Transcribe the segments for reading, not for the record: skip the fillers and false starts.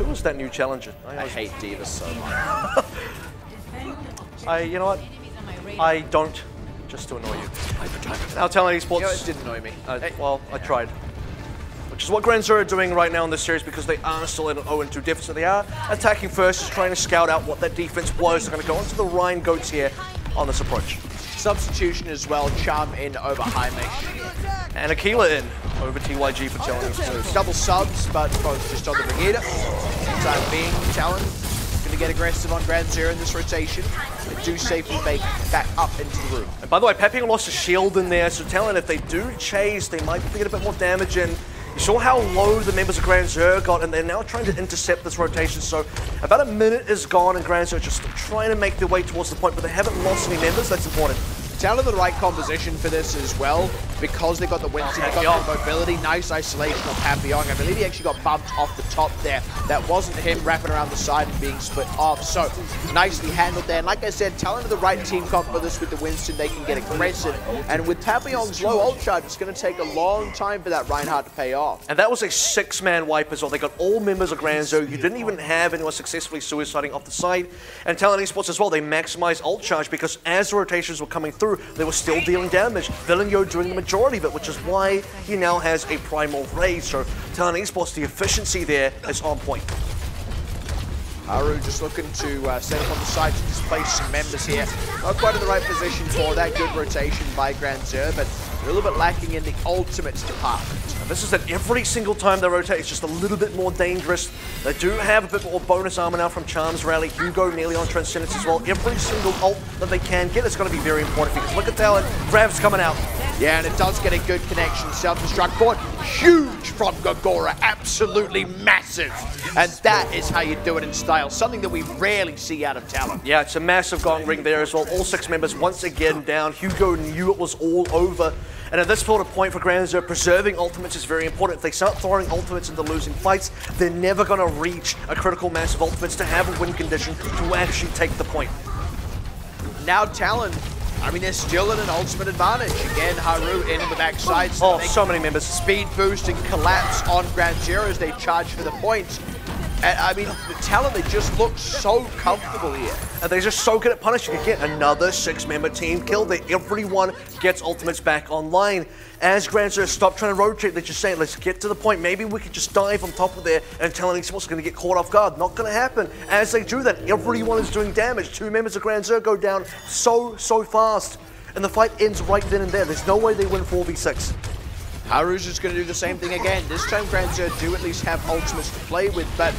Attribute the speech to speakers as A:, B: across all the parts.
A: Who was that new challenger?
B: I hate Diva so much.
A: You know what? I don't, just to annoy you. Now Talon Esports.
B: You know, it did annoy me.
A: Well, I tried. Which is what GrandXur are doing right now in this series because they are still in an 0-2 deficit. They are attacking first, just trying to scout out what that defense was. They're going to go onto the Rhine Goats here on this approach.
B: Substitution as well, Charm in over Jaime.
A: And Aquila in over TYG for Talon Esports.
B: Double subs, but both just on the Brigida. Time being, Talon going to get aggressive on GrandXur in this rotation. They do safely make back up into the room.
A: And by the way, Papillon lost a shield in there, so Talon, if they do chase, they might get a bit more damage in. You saw how low the members of GrandXur got, and they're now trying to intercept this rotation. So about a minute is gone, and GrandXur are just trying to make their way towards the point, but they haven't lost any members. That's important.
B: Talon the right composition for this as well, because they got the Winston, they got the mobility, nice isolation on Papillon. I believe he actually got bumped off the top there. That wasn't him wrapping around the side and being split off. So nicely handled there. And like I said, Talon the right team comp for this with the Winston, they can get aggressive. And with Papillon's low ult charge, it's going to take a long time for that Reinhardt to pay off.
A: And that was a 6-man wipe as well. They got all members of GrandXur. You didn't even have anyone successfully suiciding off the side. And Talon Esports as well, they maximized ult charge because as the rotations were coming through, they were still dealing damage. Villeneuve doing the majority of it, which is why he now has a primal raid. So Talon Esports, the efficiency there is on point.
B: Haru just looking to set up on the side to displace some members here. Not quite in the right position for that good rotation by GrandXur, but a little bit lacking in the ultimates department.
A: And this is that every single time they rotate, it's just a little bit more dangerous. They do have a bit more bonus armor now from Charm's Rally. Hugo nearly on Transcendence as well. Every single ult that they can get is going to be very important because look at Talon, Grav's coming out.
B: Yeah, and it does get a good connection. Self-destruct board, huge from Gogora, absolutely massive. And that is how you do it in style, something that we rarely see out of Talon.
A: Yeah, it's a massive gong ring there as well. All 6 members once again down. Hugo knew it was all over. And at this sort of point for GrandXur, preserving ultimates is very important. If they start throwing ultimates into losing fights, they're never going to reach a critical mass of ultimates to have a win condition to actually take the point.
B: Now Talon, I mean, they're still in an ultimate advantage. Again, Haru in the backside.
A: So many members.
B: Speed boost and collapse on GrandXur as they charge for the points. And, I mean, the Talon, they just look so comfortable here.
A: And they're just so good at punishing. Again, another 6-member team kill there. Everyone gets ultimates back online. As GrandXur stop trying to rotate, they're just saying, let's get to the point. Maybe we could just dive on top of there and Talon Esports going to get caught off guard. Not going to happen. As they do that, everyone is doing damage. 2 members of GrandXur go down so fast. And the fight ends right then and there. There's no way they win 4v6.
B: Haru's just going to do the same thing again. This time GrandXur do at least have ultimates to play with, but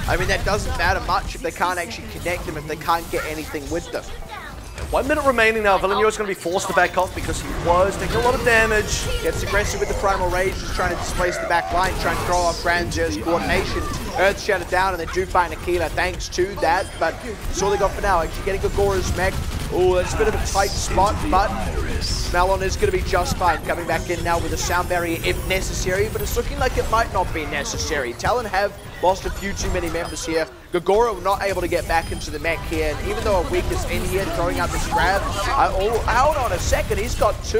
B: I mean that doesn't matter much if they can't actually connect them, if they can't get anything with them.
A: 1 minute remaining now. Villeneuve is going to be forced to back off because he was taking a lot of damage.
B: Gets aggressive with the Primal Rage, just trying to displace the back line, trying to throw off GrandXur's coordination. Earth Shatter down, and they do find Aquila thanks to that, but that's all they got for now. Actually getting Gogora's mech. Oh, that's a bit of a tight spot, but Malon is going to be just fine. Coming back in now with a sound barrier if necessary, but it's looking like it might not be necessary. Talon have lost a few too many members here. Gogora not able to get back into the mech here, and even though a weak is in here throwing out this grab, hold on a second, he's got 2.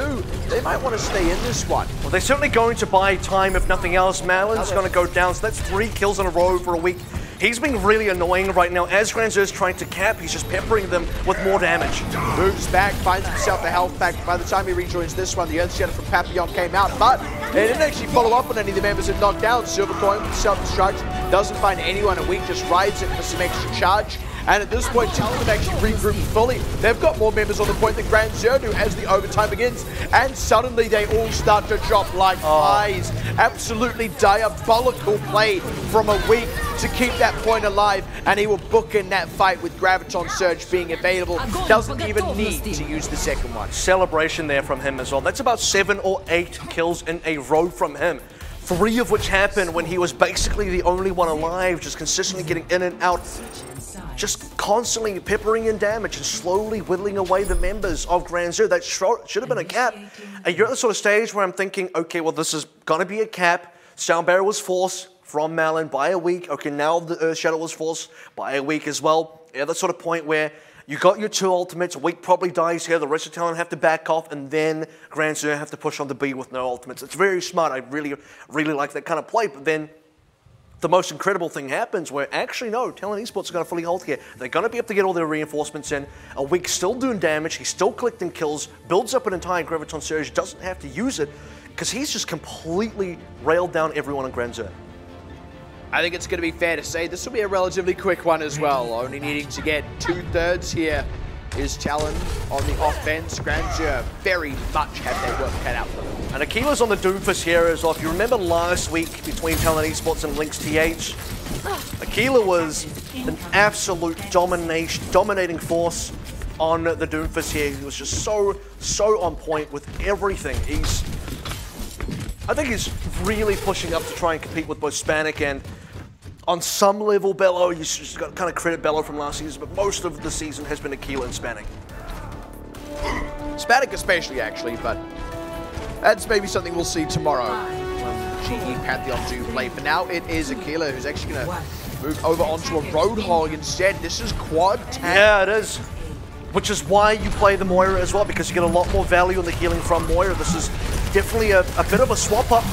B: They might want to stay in this one.
A: Well, they're certainly going to buy time if nothing else. Malon's going to go down, so that's 3 kills in a row for a week. He's being really annoying right now. As GrandXur is trying to cap, he's just peppering them with more damage.
B: Moves back, finds himself a health pack. By the time he rejoins this one, the Earth Shatter from Papillon came out, but he didn't actually follow up on any of the members that knocked down. Silvercoin with self-destruct, doesn't find anyone a week, just rides it for some extra charge. And at this point, Talon have actually regrouped fully. They've got more members on the point than GrandXur do as the overtime begins. And suddenly they all start to drop like flies. Absolutely diabolical play from a week to keep that point alive. And he will book in that fight with Graviton Surge being available. Doesn't even need to use the second one.
A: Celebration there from him as well. That's about 7 or 8 kills in a row from him. 3 of which happened when he was basically the only one alive, just consistently getting in and out. Just constantly peppering in damage and slowly whittling away the members of GrandXur. That should have been a cap. And you're at the sort of stage where I'm thinking, okay, well, this is going to be a cap. Sound Barrier was forced from Malon by a week. Okay, now the Earth Shadow was forced by a week as well. Yeah, that sort of point where you got your 2 ultimates, a week probably dies here, the rest of Talon have to back off, and then GrandXur have to push on the B with no ultimates. It's very smart. I really like that kind of play, but then the most incredible thing happens where actually no, Talon Esports are going to fully hold here. They're going to be able to get all their reinforcements in. A week still doing damage, he's still collecting kills, builds up an entire Graviton Surge, doesn't have to use it because he's just completely railed down everyone on GrandXur.
B: I think it's going to be fair to say this will be a relatively quick one as well, only needing to get 2/3 here. Is Talon on the offense. GrandXur very much have their work cut out for them.
A: And Akila's on the Doomfist here as well. If you remember last week between Talon Esports and Lynx TH, Akila was an absolute dominating force on the Doomfist here. He was just so on point with everything. I think he's really pushing up to try and compete with both Spanik and on some level, Bello. You just got to kind of credit Bello from last season, but most of the season has been Akila and Spanik.
B: Spanik especially, actually, but that's maybe something we'll see tomorrow when GE Pantheon do play. For now, it is Akila who's actually going to move over onto a Roadhog instead. This is quad tank.
A: Yeah, it is. Which is why you play the Moira as well, because you get a lot more value in the healing from Moira. This is definitely a bit of a swap-up.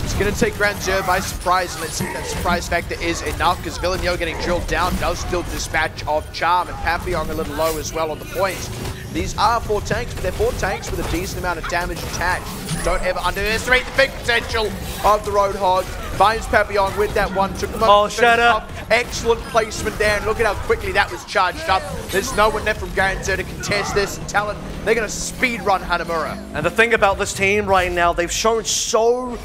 B: It's going to take GrandXur by surprise, and let's see if that surprise factor is enough, because Villeneuve getting drilled down does still dispatch of Charm, and Papillon a little low as well on the points. These are 4 tanks, but they're 4 tanks with a decent amount of damage attached. Don't ever underestimate the big potential of the Roadhog. Finds Papillon with that one, took him
A: Oh, shut up.
B: Excellent placement there, and look at how quickly that was charged up. There's no one left from GrandXur to contest this, and Talon, they're going to speed run Hanamura.
A: And the thing about this team right now, they've shown so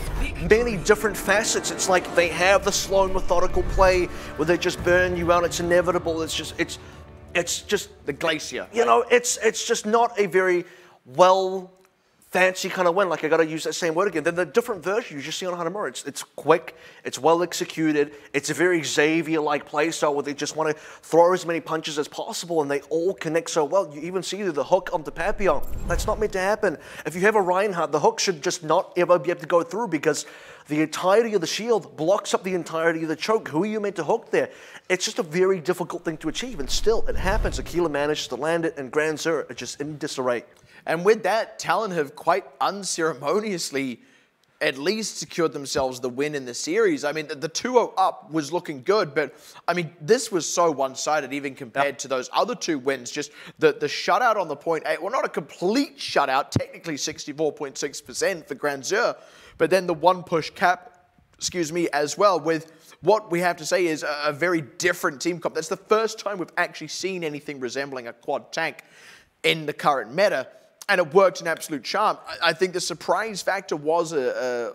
A: many different facets. It's like they have the slow, methodical play where they just burn you out. It's inevitable. It's just
B: The Glacier.
A: You know, it's just not a very well fancy kind of win. Like, I got to use that same word again. They're the different versions you just see on Hanamura. It's quick, it's well executed, it's a very Xavier-like play style where they just want to throw as many punches as possible and they all connect so well. You even see the hook onto Papillon. That's not meant to happen. If you have a Reinhardt, the hook should just not ever be able to go through because the entirety of the shield blocks up the entirety of the choke. Who are you meant to hook there? It's just a very difficult thing to achieve, and still, it happens. Akila managed to land it, and GrandXur are just in disarray.
B: And with that, Talon have quite unceremoniously at least secured themselves the win in the series. I mean, the 2-0 up was looking good, but I mean, this was so one-sided even compared to those other 2 wins. Just the shutout on the point 8, well, not a complete shutout, technically 64.6% for GrandXur, but then the 1 push cap, as well, with what we have to say is a very different team comp. That's the first time we've actually seen anything resembling a quad tank in the current meta. And it worked in absolute charm. I think the surprise factor was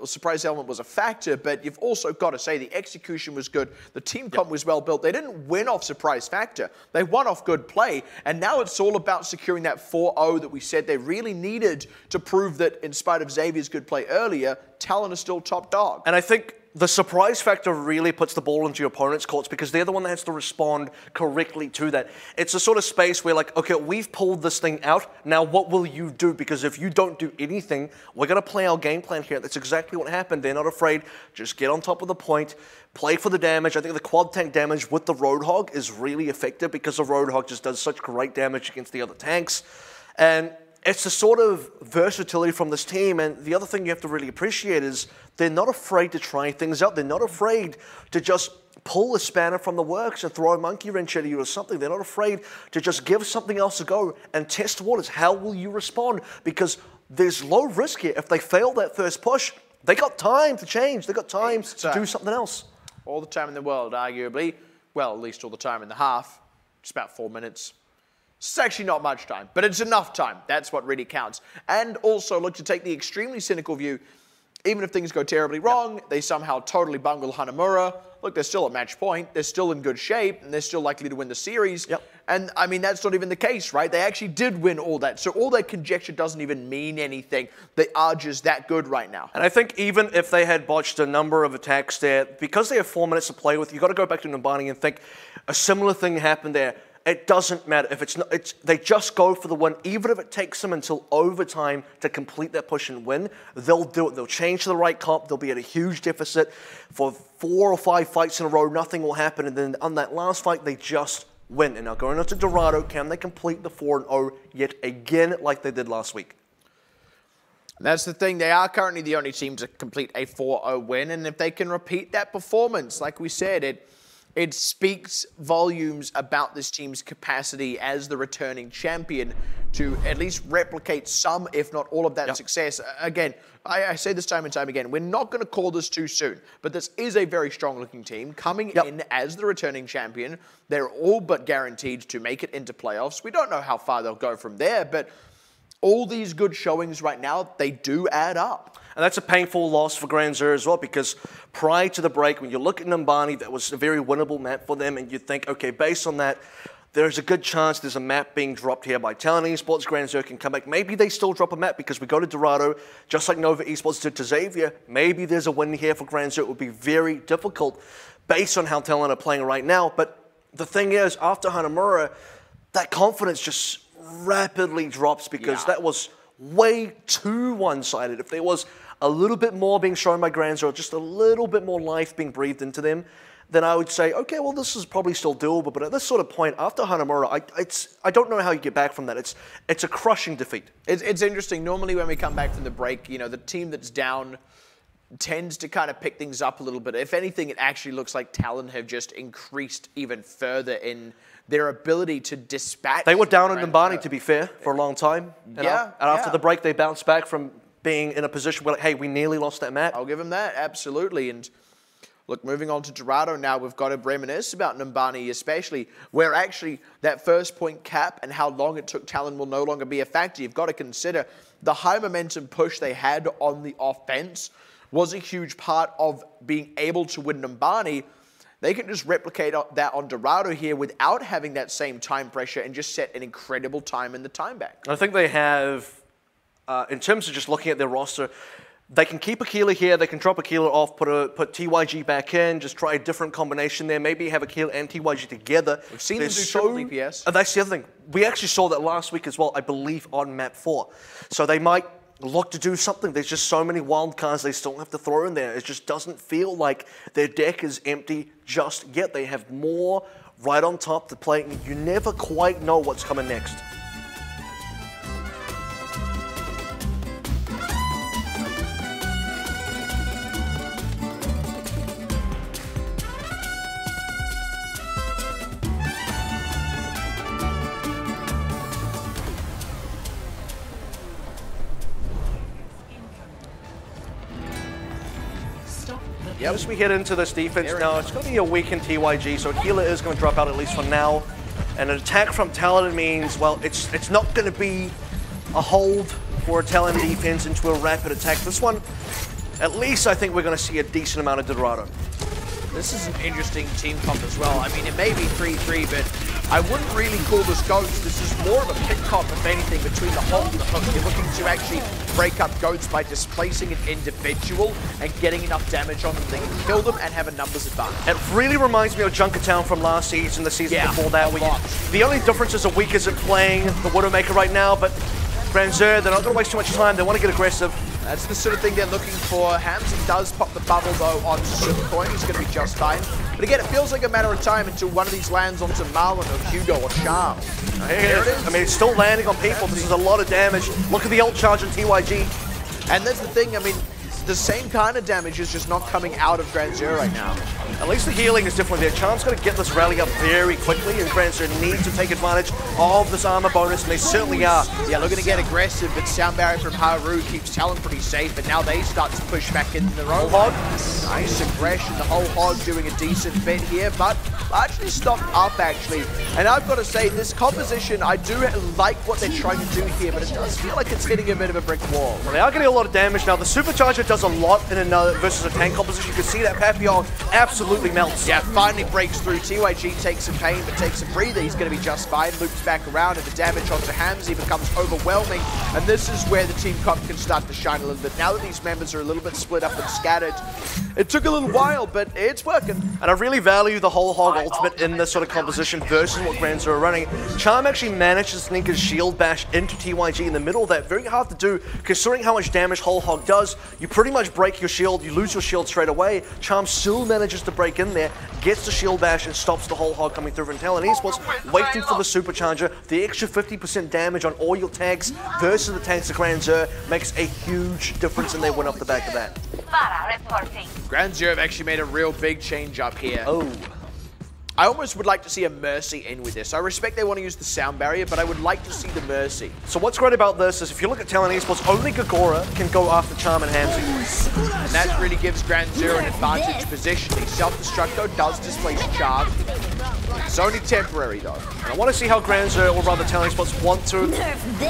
B: surprise element was a factor, but you've also got to say the execution was good. The team comp was well built. They didn't win off surprise factor. They won off good play. And now it's all about securing that 4-0 that we said they really needed to prove that in spite of Xavier's good play earlier, Talon is still top dog.
A: And I think the surprise factor really puts the ball into your opponent's courts because they're the one that has to respond correctly to that. It's a sort of space where, like, okay, we've pulled this thing out. Now what will you do? Because if you don't do anything, we're going to play our game plan here. That's exactly what happened. They're not afraid. Just get on top of the point. Play for the damage. I think the quad tank damage with the Roadhog is really effective because the Roadhog just does such great damage against the other tanks. And it's the sort of versatility from this team, and the other thing you have to really appreciate is they're not afraid to try things out. They're not afraid to just pull a spanner from the works and throw a monkey wrench at you or something. They're not afraid to just give something else a go and test waters. How will you respond? Because there's low risk here. If they fail that first push, they got time to change. They got time to do something else.
B: All the time in the world, arguably. Well, at least all the time in the half. Just about 4 minutes. It's actually not much time, but it's enough time. That's what really counts. And also, look, to take the extremely cynical view, even if things go terribly wrong, they somehow totally bungle Hanamura. Look, they're still at match point. They're still in good shape, and they're still likely to win the series. And, I mean, that's not even the case, right? They actually did win all that. So all that conjecture doesn't even mean anything. They are just that good right now.
A: And I think even if they had botched a number of attacks there, because they have 4 minutes to play with, you've got to go back to Numbani and think a similar thing happened there. It doesn't matter if it's not. They just go for the win, even if it takes them until overtime to complete that push and win. They'll do it. They'll change to the right comp. They'll be at a huge deficit for 4 or 5 fights in a row. Nothing will happen, and then on that last fight, they just win. And now going on to Dorado, can they complete the 4-0 yet again like they did last week?
B: That's the thing. They are currently the only team to complete a 4-0 win, and if they can repeat that performance, like we said, it speaks volumes about this team's capacity as the returning champion to at least replicate some, if not all of that success. Again, I say this time and time again, we're not going to call this too soon, but this is a very strong-looking team coming in as the returning champion. They're all but guaranteed to make it into playoffs. We don't know how far they'll go from there, but all these good showings right now, they do add up.
A: And that's a painful loss for GrandXur as well, because prior to the break, when you look at Numbani, that was a very winnable map for them, and you think, okay, based on that, there's a good chance there's a map being dropped here by Talon Esports. GrandXur can come back. Maybe they still drop a map because we go to Dorado, just like Nova Esports did to Xavier. Maybe there's a win here for GrandXur. It would be very difficult based on how Talon are playing right now. But the thing is, after Hanamura, that confidence just rapidly drops because that was way too one-sided. If there was a little bit more being shown by GrandXur, just a little bit more life being breathed into them, then I would say, okay, well, this is probably still doable. But at this sort of point, after Hanamura, I don't know how you get back from that. It's a crushing defeat.
B: It's interesting. Normally when we come back from the break, you know, the team that's down tends to kind of pick things up a little bit. If anything, it actually looks like Talon have just increased even further in their ability to dispatch.
A: They were down on Numbani, to be fair, for a long time. And after the break, they bounced back from being in a position where, like, hey, we nearly lost that map.
B: I'll give them that, absolutely. And look, moving on to Dorado now, we've got to reminisce about Numbani especially, where actually that first point cap and how long it took Talon will no longer be a factor. You've got to consider the high momentum push they had on the offense was a huge part of being able to win Numbani. They can just replicate that on Dorado here without having that same time pressure and just set an incredible time in the time back.
A: I think they have, in terms of just looking at their roster, they can keep Aquila here, they can drop Aquila off, put TYG back in, just try a different combination there, maybe have Aquila and TYG together.
B: We've seen them do triple DPS.
A: That's the other thing. We actually saw that last week as well, I believe, on map 4. So they might look to do something. There's just so many wild cards they still have to throw in there. It just doesn't feel like their deck is empty just yet. They have more right on top to play. You never quite know what's coming next. As we head into this defense now, it's going to be a weakened TYG, so Aquila is going to drop out at least for now. And an attack from Talon means, well, it's not going to be a hold for a Talon defense into a rapid attack. This one, at least I think we're going to see a decent amount of Dorado.
B: This is an interesting team comp as well. I mean, it may be 3-3, but I wouldn't really call this GOATS. This is more of a pick comp, if anything, between the Hulk and the Hook. You're looking to actually break up GOATS by displacing an individual and getting enough damage on them that you can kill them and have a numbers advantage.
A: It really reminds me of Junkertown from last season, the season before that. The only difference is a weak isn't playing the Widowmaker right now, but GrandXur, they're not going to waste too much time. They want to get aggressive.
B: That's the sort of thing they're looking for. Hamzy does pop the bubble, though, on Supercoin. He's going to be just fine. But again, it feels like a matter of time until one of these lands onto Marlon or Hugo or Charm.
A: Here it is. I mean, it's still landing on people. This is a lot of damage. Look at the ult charge on TYG.
B: And that's the thing. I mean, the same kind of damage is just not coming out of GrandXur right now.
A: At least the healing is definitely there. Charm's going to get this rally up very quickly, and GrandXur needs to take advantage of this armor bonus, and they certainly are.
B: Yeah, looking to get aggressive, but Sound Barrier from Haru keeps Talon pretty safe, and now they start to push back in their own.
A: Hog.
B: Nice aggression. The whole Hog doing a decent bit here, but largely stopped up, actually. And I've got to say, this composition, I do like what they're trying to do here, but it does feel like it's hitting a bit of a brick wall.
A: Well, they are getting a lot of damage now. The Supercharger does a lot in another versus a tank composition. You can see that Papillon absolutely melts.
B: Yeah, finally breaks through. TYG takes some pain, but takes a breather. He's going to be just fine. Loops back around, and the damage onto Hamzy becomes overwhelming. And this is where the team comp can start to shine a little bit. Now that these members are a little bit split up and scattered, it took a little while, but it's working.
A: And I really value the whole Hog ultimate in this sort of composition versus what GrandXur are running. Charm actually managed to sneak his shield bash into TYG in the middle of that. Very hard to do, considering how much damage whole Hog does. You pretty pretty much break your shield, you lose your shield straight away. Charm still manages to break in there, gets the shield bash and stops the whole hog coming through from Talon Esports, waiting for the supercharger. The extra 50% damage on all your tanks versus the tanks of GrandXur makes a huge difference in their win off the back of that.
B: GrandXur have actually made a real big change up here.
A: Oh.
B: I almost would like to see a Mercy in with this. I respect they want to use the sound barrier, but I would like to see the Mercy.
A: So what's great about this is if you look at Talon Esports, only Gagora can go after Charm and Hamzy.
B: And that really gives GrandXur an advantage positionally. Self-destruct though does displace Charm. It's only temporary though.
A: And I want to see how GrandXur, or rather Talon Esports, want to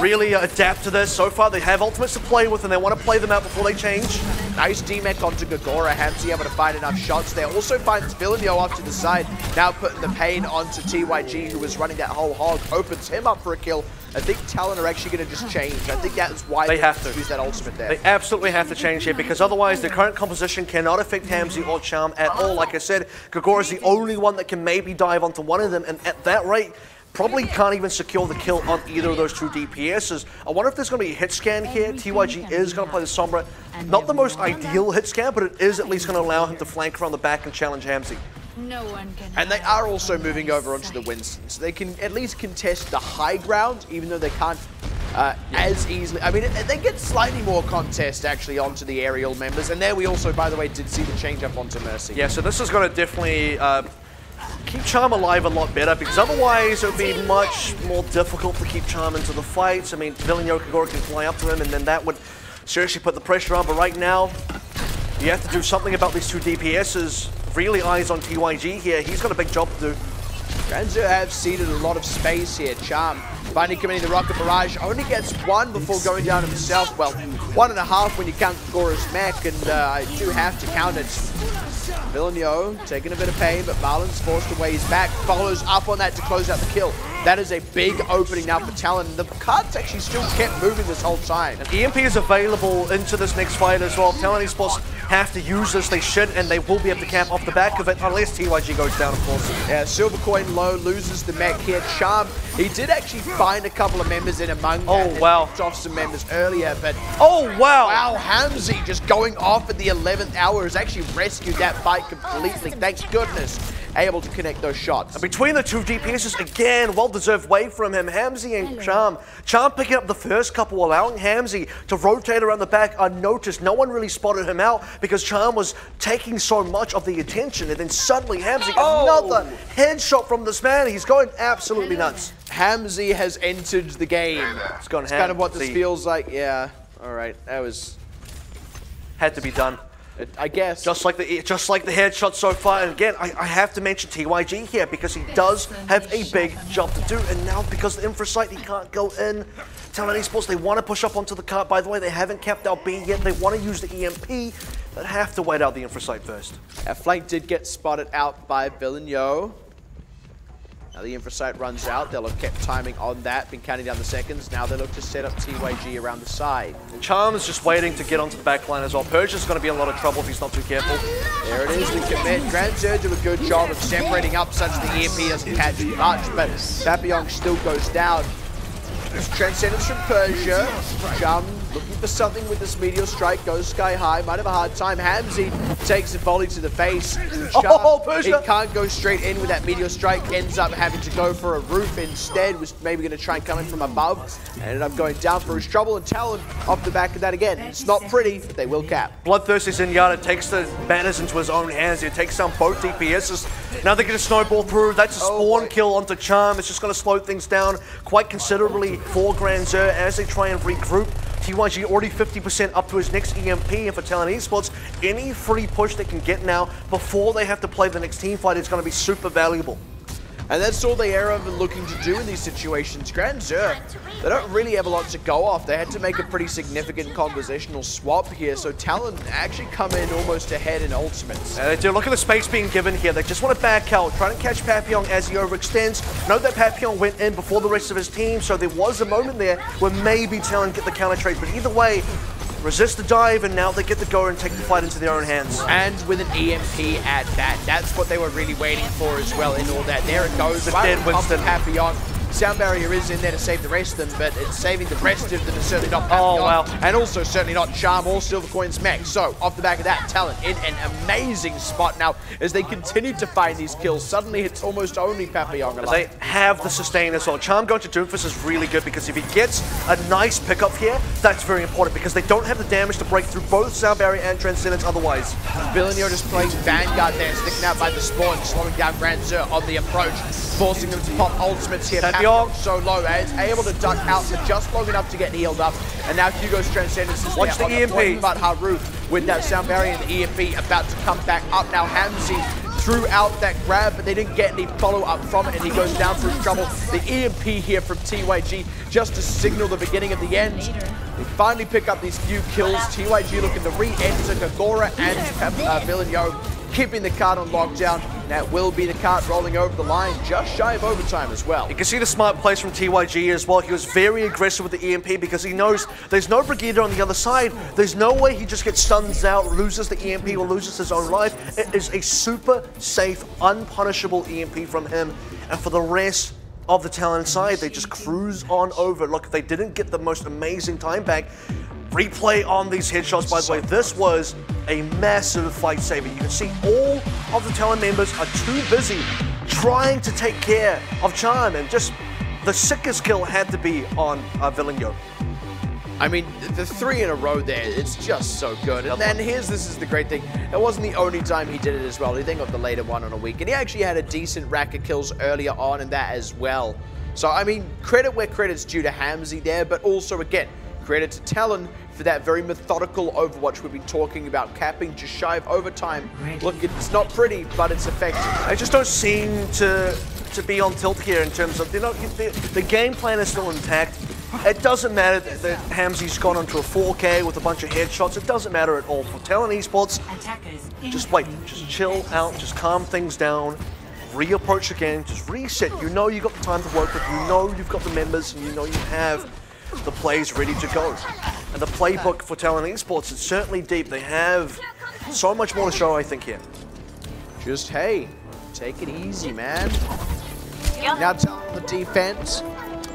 A: really adapt to this. So far they have ultimates to play with and they want to play them out before they change.
B: Nice D-Mech onto Gagora. Hamzy able to find enough shots there. Also finds Villeneuve off to the side. Now putting the pain onto TYG, who was running that whole hog. Opens him up for a kill. I think Talon are actually going to just change. I think that is why they have to use that ultimate there.
A: They absolutely have to change here because otherwise the current composition cannot affect Hamzy or Charm at all. Like I said, Gagora is the only one that can maybe dive onto one of them, and at that rate, probably can't even secure the kill on either of those two DPSs. I wonder if there's going to be a hit scan here. TYG is going to play the Sombra. Not the most ideal hit scan, but it is at least going to allow him to flank around the back and challenge Hamzy.
C: No one can.
B: And they are also moving over onto the Winston, so they can at least contest the high ground, even though they can't as easily. I mean, they get slightly more contest actually onto the aerial members, and there we also, by the way, did see the change up onto Mercy.
A: Yeah, so this is going to definitely keep Charm alive a lot better, because otherwise it would be much more difficult to keep Charm into the fights. I mean, Villeneuve Gagora can fly up to him, and then that would seriously put the pressure on, but right now, you have to do something about these two DPSs. Really eyes on TYG here. He's got a big job to do.
B: GrandXur have ceded a lot of space here. Charm finally committing the rocket barrage. Only gets one before going down himself. Well, 1.5 when you count Gagora's mech, and I do have to count it. Villeneuve taking a bit of pain, but Marlon's forced away his back. Follows up on that to close out the kill. That is a big opening now for Talon. The cards actually still kept moving this whole time.
A: And EMP is available into this next fight as well. Talon Esports have to use this. They should, and they will be able to camp off the back of it, unless TYG goes down, of course.
B: Yeah, Silver Coin low, loses the mech here. Charm, he did actually find a couple of members in among that.
A: Oh, wow.
B: He off some members earlier, but...
A: Oh, wow.
B: Wow, Hamzy just going off at the 11th hour has actually rescued that fight completely. Thanks goodness. Able to connect those shots.
A: And between the two DPSs, again, well-deserved wave from him, Hamzy and Charm. Charm picking up the first couple, allowing Hamzy to rotate around the back unnoticed. No one really spotted him out because Charm was taking so much of the attention, and then suddenly Hamzy, another headshot from this man. He's going absolutely nuts.
B: Hamzy has entered the game.
A: It's gone.
B: It's kind of what this feels like. Yeah, all right, that was...
A: Had to be done.
B: I guess.
A: Just like the headshot so far. And again, I have to mention TYG here because he does have a big job to do. And now because the infra site, he can't go in. Talon Esports, they want to push up onto the cart. By the way, they haven't capped out B yet. They want to use the EMP, but have to wait out the infra site first.
B: Our flank did get spotted out by Villeneuve. Now the infra site runs out. They'll have kept timing on that, been counting down the seconds. Now they look to set up TYG around the side.
A: And Charm is just waiting to get onto the back line as well. Persia's going to be in a lot of trouble if he's not too careful.
B: There it is, the commit. GrandXur do a good job of separating up such the EMP doesn't catch much, but Papillon still goes down. There's Transcendence from Persia. Charm looking for something with this Meteor Strike, goes sky high, might have a hard time. Hamzy takes a volley to the face. Charm,
A: Persia!
B: He can't go straight in with that Meteor Strike, ends up having to go for a roof instead, was maybe going to try and come in from above. Ended up going down for his trouble, and Talon off the back of that again. It's not pretty, but they will cap.
A: Bloodthirsty Zenyatta takes the banners into his own hands. He takes down both DPSs. Now they're going to snowball through. That's a spawn kill onto Charm. It's just going to slow things down quite considerably for GrandXur as they try and regroup. TYG already 50% up to his next EMP, and for Talon Esports, any free push they can get now before they have to play the next team fight is going to be super valuable.
B: And that's all they are ever looking to do in these situations. GrandXur, they don't really have a lot to go off. They had to make a pretty significant compositional swap here, so Talon actually come in almost ahead in ultimates.
A: They do. Look at the space being given here. They just want to back out, trying to catch Papillon as he overextends. Note that Papillon went in before the rest of his team, so there was a moment there where maybe Talon get the counter trade, but either way, resist the dive, and now they get to go and take the fight into their own hands.
B: And with an EMP at that, that's what they were really waiting for as well in all that. There it goes.
A: The dead Winston.
B: Papillon Sound Barrier is in there to save the rest of them, but it's saving the rest of them is certainly not
A: Oh, wow.
B: and also certainly not Charm or Silvercoin's mech. So, off the back of that, Talon in an amazing spot now as they continue to find these kills. Suddenly, it's almost only Papillon alive.
A: They have the sustain as well. Charm going to Doomfist is really good because if he gets a nice pickup here, that's very important because they don't have the damage to break through both Sound Barrier and Transcendence otherwise.
B: Villeneuve just playing Vanguard there, sticking out by the spawn, slowing down GrandXur on the approach, forcing them to pop ultimates here. Papillon so low, it's able to duck out for just long enough to get healed up. And now Hugo's Transcendence is
A: watch
B: there
A: the
B: on
A: EMP.
B: Point, but Haru with that Sound Barrier and the EMP about to come back up. Now Hamzy threw out that grab, but they didn't get any follow-up from it, and he goes down for his trouble. The EMP here from TYG just to signal the beginning of the end. They finally pick up these few kills. TYG looking to re-enter Gagora and Villeneuve, keeping the card on lockdown. That will be the card rolling over the line, just shy of overtime as well.
A: You can see the smart plays from TYG as well. He was very aggressive with the EMP because he knows there's no Brigadier on the other side. There's no way he just gets stuns out, loses the EMP, or loses his own life. It is a super safe, unpunishable EMP from him. And for the rest of the Talon side, they just cruise on over. Look, they didn't get the most amazing time back. Replay on these headshots, by the way. This was a massive fight saver. You can see all of the Talon members are too busy trying to take care of Charm, and just the sickest kill had to be on Villeneuve.
B: I mean, the 3 in a row there, it's just so good. And then this is the great thing. It wasn't the only time he did it as well. He then got the later one on a week. And he actually had a decent rack of kills earlier on in that as well. So, I mean, credit where credit's due to Hamzy there, but also, again, credit to Talon for that very methodical Overwatch we've been talking about, capping just shy of overtime. Look, it's not pretty, but it's effective.
A: They just don't seem to be on tilt here in terms of, you know, the game plan is still intact. It doesn't matter that Hamzy's gone onto a 4K with a bunch of headshots. It doesn't matter at all. For Talon Esports, just wait, just chill out, just calm things down, reapproach again, just reset. You know you've got the time to work with, you know you've got the members, and you know you have the plays ready to go. And the playbook for Talon Esports is certainly deep. They have so much more to show, I think, here.
B: Just, hey, take it easy, man. Now Talon the defense.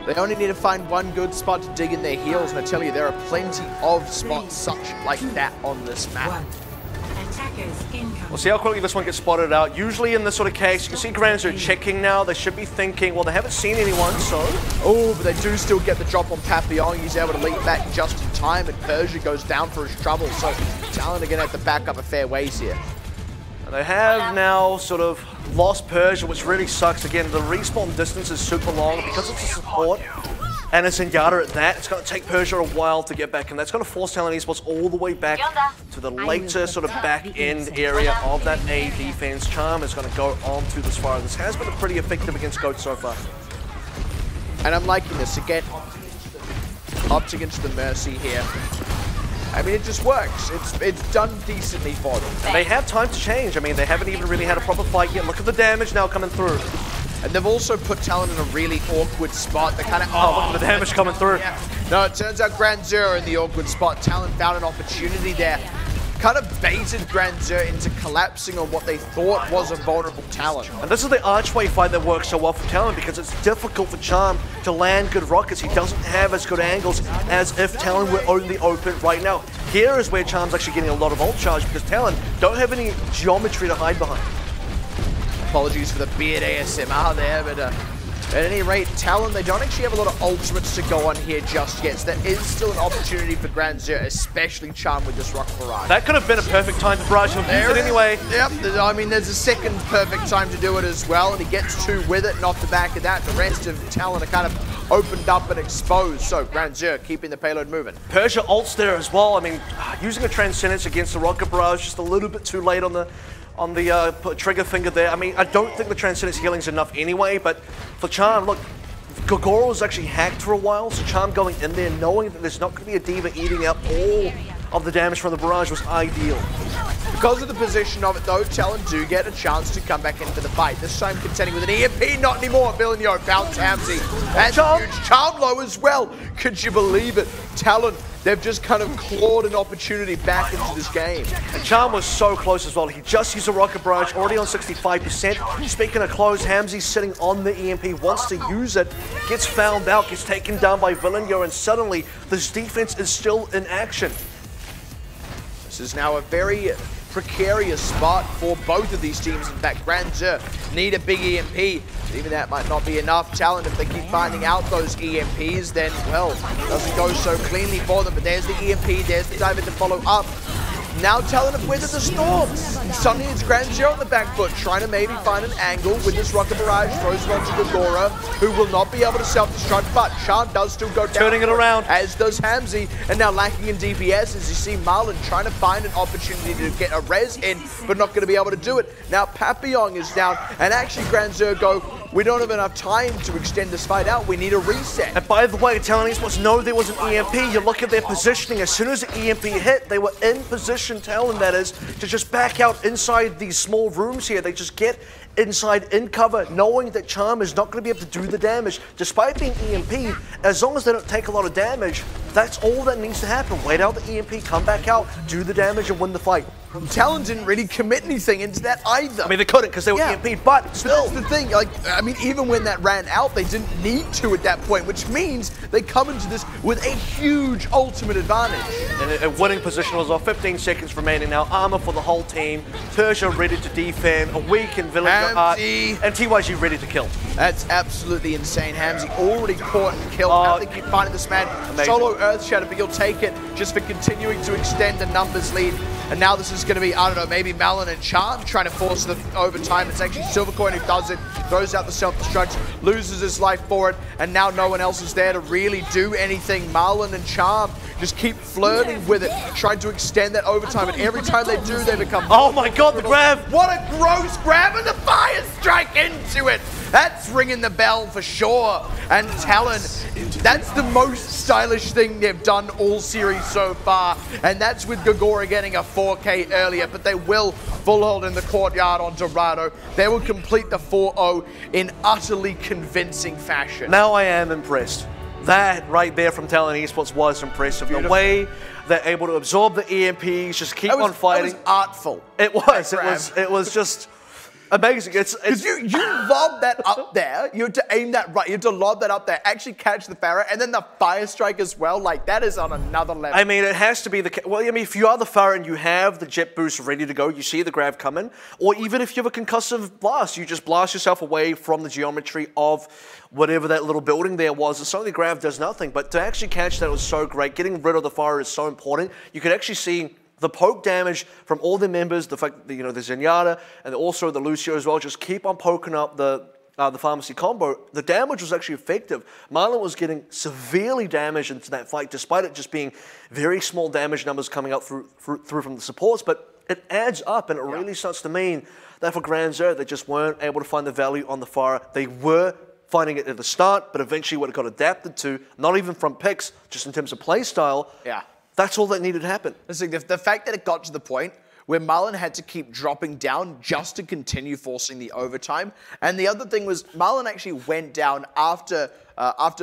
B: They only need to find one good spot to dig in their heels, and I tell you, there are plenty of spots such like that on this map.
A: We'll see how quickly this one gets spotted out. Usually in this sort of case, you can see GrandXur checking now. They should be thinking, well, they haven't seen anyone, so...
B: Oh, but they do still get the drop on Papillon. He's able to leap back just in time, and Persia goes down for his trouble. So Talon are going to have to back up a fair ways here.
A: And they have now sort of lost Persia, which really sucks. Again, the respawn distance is super long because it's a support. And it's Zenyatta at that. It's going to take Persia a while to get back, and that's going to force Talon Esports all the way back to the later sort of back-end area of that A defense. Charm is going to go on to this far. This has been pretty effective against Goat so far.
B: And I'm liking this. Again, opting into the Mercy here. I mean, it just works. It's done decently for them.
A: And they have time to change. I mean, they haven't even really had a proper fight yet. Look at the damage now coming through.
B: And they've also put Talon in a really awkward spot. They kind of
A: look at the damage coming through.
B: Yeah. No, it turns out GrandXur in the awkward spot. Talon found an opportunity there. Kind of baited GrandXur into collapsing on what they thought was a vulnerable Talon.
A: And this is the archway fight that works so well for Talon because it's difficult for Charm to land good rockets. He doesn't have as good angles as if Talon were only open right now. Here is where Charm's actually getting a lot of ult charge because Talon don't have any geometry to hide behind.
B: Apologies for the beard ASMR there, but at any rate, Talon, they don't actually have a lot of ultimates to go on here just yet, so there is still an opportunity for GrandXur, especially Charm with this rocket barrage.
A: That could have been a perfect time to barrage him, use it anyway.
B: Yep, I mean, there's a second perfect time to do it as well, and he gets 2 with it, and off the back of that, the rest of Talon are kind of opened up and exposed, so GrandXur keeping the payload moving.
A: Persia ults there as well. I mean, using a Transcendence against the rocket barrage just a little bit too late on the trigger finger there. I mean, I don't think the Transcendence healing's enough anyway, but for Charm, look, Gagoro was actually hacked for a while, so Charm going in there knowing that there's not going to be a Diva eating up all of the damage from the barrage was ideal.
B: Because of the position of it though, Talon do get a chance to come back into the fight. This time contending with an EMP, not anymore. Villeneuve found Hamzy. That's huge. Charm low as well. Could you believe it? Talon they've just kind of clawed an opportunity back into this game.
A: And Charm was so close as well. He just used a Rocket Barrage, already on 65%. Speaking of close, Hamzy's sitting on the EMP, wants to use it, gets found out, gets taken down by Villeneuve, and suddenly this defense is still in action.
B: This is now a very precarious spot for both of these teams. In fact, GrandXur need a big EMP. But even that might not be enough. Talon, if they keep finding out those EMPs, then, well, doesn't go so cleanly for them. But there's the EMP, there's the diver to follow up. Now Talon have weathered the storm. Suddenly it's GrandXur on the back foot, trying to maybe find an angle with this Rocket Barrage, throws it onto GrandXur, who will not be able to self-destruct, but Charm does still go down.
A: Turning it around.
B: As does Hamzy, and now lacking in DPS as you see Marlon trying to find an opportunity to get a res in, but not going to be able to do it. Now Papillon is down, and actually GrandXur go, we don't have enough time to extend this fight out, we need a reset.
A: And by the way, Talon Esports know there was an EMP. You look at their positioning, as soon as the EMP hit, they were in position, Talon that is, to just back out inside these small rooms here. They just get inside in cover, knowing that Charm is not going to be able to do the damage. Despite being EMP'd, as long as they don't take a lot of damage, that's all that needs to happen. Wait out the EMP, come back out, do the damage, and win the fight.
B: Talon didn't really commit anything into that either.
A: I mean, they couldn't because they were EMP'd, but still.
B: But that's the thing, like, I mean, even when that ran out, they didn't need to at that point, which means they come into this with a huge ultimate advantage.
A: And a winning position was off, 15 seconds remaining now, armor for the whole team, Tertia ready to defend, a weakened Villeneuve, and TYG ready to kill.
B: That's absolutely insane. Hamzy already caught and killed. I think keep finding this man.
A: Amazing.
B: Solo Earth Shatter, but you'll take it just for continuing to extend the numbers lead. And now this is going to be, I don't know, maybe Malin and Charm trying to force the overtime. It's actually Silvercoin who does it, throws out the self-destruct, loses his life for it, and now no one else is there to really do anything. Marlon and Charm just keep flirting with it, trying to extend that overtime, and every time they do, they become...
A: Oh my god, the grab!
B: What a gross grab, and the fire strike into it! That's ringing the bell for sure. And Talon, that's the most stylish thing they've done all series so far. And that's with GrandXur getting a 4K earlier, but they will full hold in the courtyard on Dorado. They will complete the 4-0 in utterly convincing fashion.
A: Now I am impressed. That right there from Talon Esports was impressive. Beautiful. The way they're able to absorb the EMPs, just keep on fighting.
B: It was artful.
A: It was just amazing.
B: Because you lob that up there, you have to aim that right, you have to lob that up there, actually catch the Pharah, and then the fire strike as well. Like, that is on another level.
A: I mean, it has to be the... Well, I mean, if you are the Pharah and you have the jet boost ready to go, you see the grab coming, or even if you have a concussive blast, you just blast yourself away from the geometry of whatever that little building there was, and suddenly the grab does nothing. But to actually catch that was so great. Getting rid of the Pharah is so important. You could actually see the poke damage from all the members, the fact that, you know, the Zenyatta and also the Lucio as well, just keep on poking up the pharmacy combo. The damage was actually effective. Marlon was getting severely damaged into that fight, despite it just being very small damage numbers coming out through from the supports, but it adds up, and it really starts to mean that for GrandXur, they just weren't able to find the value on the Pharah. They were finding it at the start, but eventually what it got adapted to, not even from Pix, just in terms of play style, that's all that needed to happen.
B: The fact that it got to the point where Marlon had to keep dropping down just to continue forcing the overtime. And the other thing was Marlon actually went down after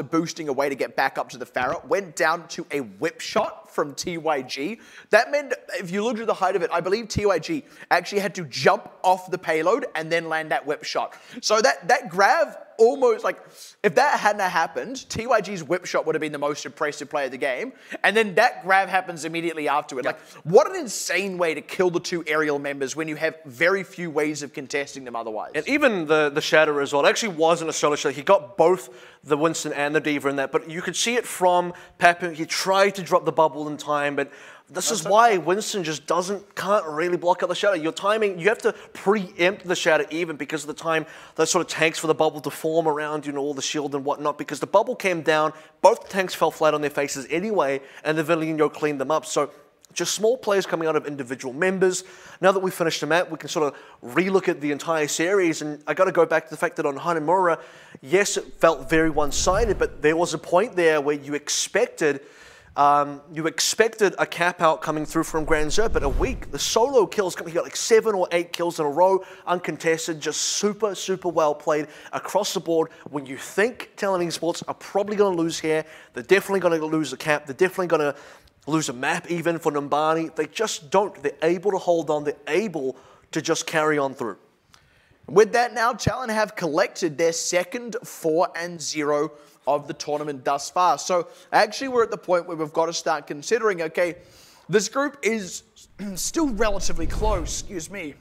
B: boosting away to get back up to the Pharah, went down to a whip shot from TYG. That meant, if you look at the height of it, I believe TYG actually had to jump off the payload and then land that whip shot. So that grab almost, like, if that hadn't happened, TYG's whip shot would have been the most impressive play of the game, and then that grab happens immediately after it. Like, what an insane way to kill the two aerial members when you have very few ways of contesting them otherwise.
A: And even the Shatter as well, it actually wasn't a solo shot. He got both the Winston and the Diva in that, but you could see it from Papu. He tried to drop the bubble in time, but this is why Winston just can't really block out the Shatter. Your timing, you have to preempt the Shatter even because of the time that sort of takes for the bubble to form around, you know, all the shield and whatnot, because the bubble came down, both the tanks fell flat on their faces anyway, and the Villeneuve cleaned them up. So just small plays coming out of individual members. Now that we've finished the map, we can sort of relook at the entire series, and I got to go back to the fact that on Hanamura, yes, it felt very one-sided, but there was a point there where you expected a cap out coming through from GrandXur, but a week, the solo kills, he got like 7 or 8 kills in a row, uncontested, just super, super well played across the board. When you think Talon Esports are probably going to lose here, they're definitely going to lose the cap, they're definitely going to lose a map even for Numbani. They just don't. They're able to hold on. They're able to just carry on through.
B: With that now, Talon have collected their second 4-0 of the tournament thus far. So actually we're at the point where we've got to start considering, okay, this group is still relatively close. Excuse me.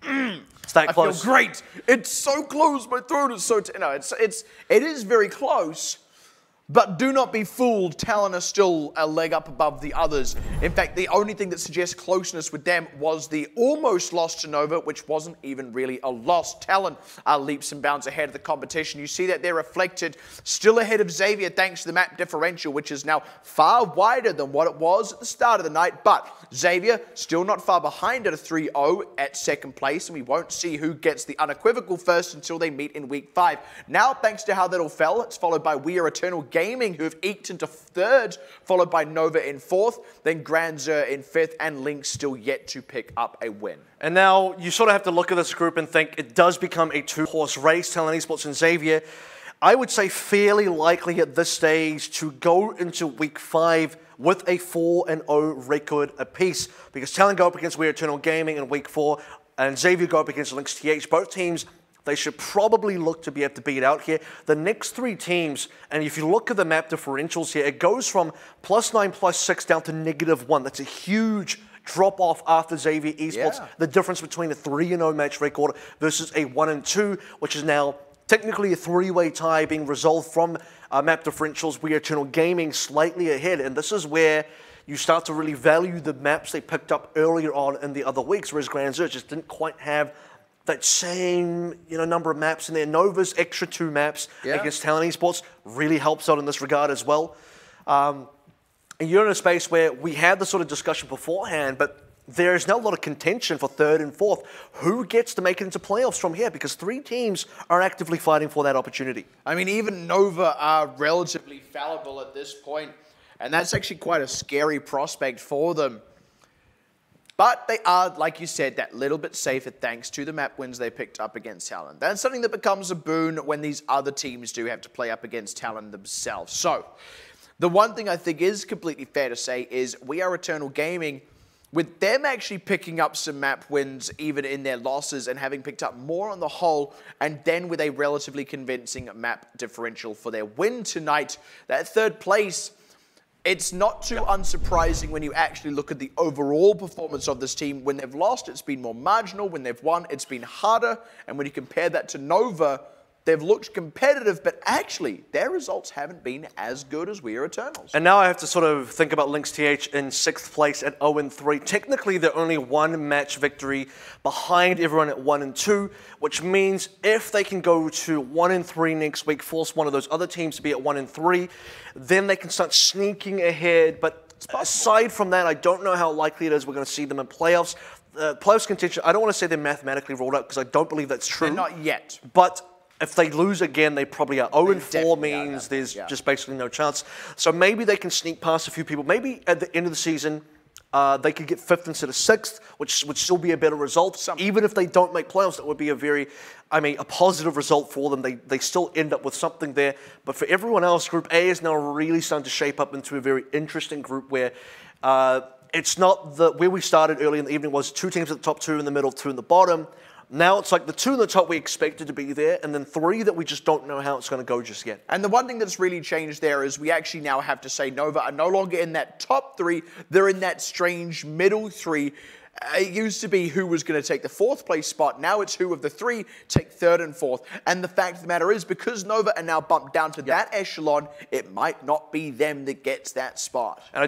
A: It's that close.
B: I feel great. It's so close. My throat is so... it is very close. But do not be fooled, Talon are still a leg up above the others. In fact, the only thing that suggests closeness with them was the almost loss to Nova, which wasn't even really a loss. Talon are leaps and bounds ahead of the competition. You see that they're reflected still ahead of Xavier thanks to the map differential, which is now far wider than what it was at the start of the night. But Xavier still not far behind at a 3-0 at second place, and we won't see who gets the unequivocal first until they meet in week 5. Now, thanks to how that all fell, it's followed by We Are Eternal Gaming, who have eked into third, followed by Nova in fourth, then GrandXur in fifth, and Link still yet to pick up a win.
A: And now you sort of have to look at this group and think it does become a two-horse race, Talon Esports and Xavier. I would say fairly likely at this stage to go into week 5 with a 4-0 record apiece, because Talon go up against We Are Eternal Gaming in week 4, and Xavier go up against Lynx TH. Both teams, they should probably look to be able to beat out here. The next 3 teams, and if you look at the map differentials here, it goes from +9, +6 down to -1. That's a huge drop off after Xavier Esports.
B: Yeah.
A: The difference between a 3-0 match record versus a 1-2, which is now technically a 3-way tie being resolved from map differentials. We Are Eternal Gaming slightly ahead, and this is where you start to really value the maps they picked up earlier on in the other weeks, whereas GrandXur just didn't quite have that same number of maps in there. Nova's extra 2 maps against Talon Esports really helps out in this regard as well. And you're in a space where we had this sort of discussion beforehand, but there is now a lot of contention for 3rd and 4th. Who gets to make it into playoffs from here? Because 3 teams are actively fighting for that opportunity.
B: I mean, even Nova are relatively fallible at this point, and that's actually quite a scary prospect for them. But they are, like you said, that little bit safer thanks to the map wins they picked up against Talon. That's something that becomes a boon when these other teams do have to play up against Talon themselves. So, the one thing I think is completely fair to say is We Are Eternal Gaming, with them actually picking up some map wins even in their losses and having picked up more on the whole, and then with a relatively convincing map differential for their win tonight, that 3rd place, it's not too unsurprising when you actually look at the overall performance of this team. When they've lost, it's been more marginal. When they've won, it's been harder. And when you compare that to Nova, they've looked competitive, but actually, their results haven't been as good as We Are Eternals.
A: And now I have to sort of think about Lynx TH in 6th place at 0-3. Technically, they're only 1 match victory behind everyone at 1-2, which means if they can go to 1-3 next week, force one of those other teams to be at 1-3, then they can start sneaking ahead. But aside from that, I don't know how likely it is we're going to see them in playoffs. Playoffs contention, I don't want to say they're mathematically ruled out because I don't believe that's true.
B: They're not yet.
A: But if they lose again, they probably are. 0-4 means there's just basically no chance. So maybe they can sneak past a few people. Maybe at the end of the season, they could get 5th instead of 6th, which would still be a better result. Even if they don't make playoffs, that would be a positive result for them. They still end up with something there. But for everyone else, Group A is now really starting to shape up into a very interesting group where it's not where we started early in the evening was 2 teams at the top, 2 in the middle, 2 in the bottom. Now it's like the 2 in the top we expected to be there, and then 3 that we just don't know how it's going to go just yet.
B: And the one thing that's really changed there is we actually now have to say Nova are no longer in that top 3. They're in that strange middle 3. It used to be who was going to take the 4th place spot. Now it's who of the 3 take 3rd and 4th. And the fact of the matter is, because Nova are now bumped down to that echelon, it might not be them that gets that spot.
A: And